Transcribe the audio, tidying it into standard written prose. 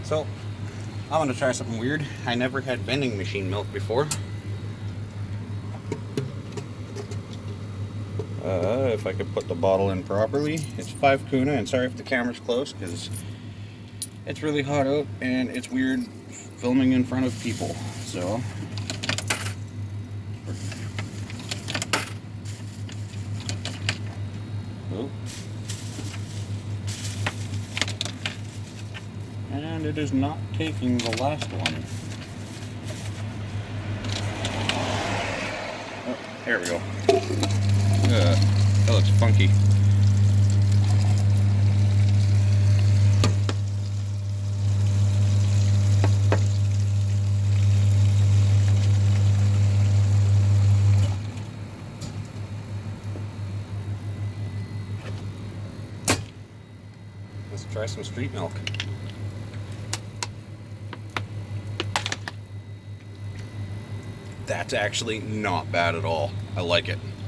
So, I want to try something weird. I never had vending machine milk before. If I could put the bottle in properly. It's 5 kuna, and sorry if the camera's close, because it's really hot out, and it's weird filming in front of people, so... Oh. And it is not taking the last one. Oh, there we go. That looks funky. Let's try some street milk. That's actually not bad at all. I like it.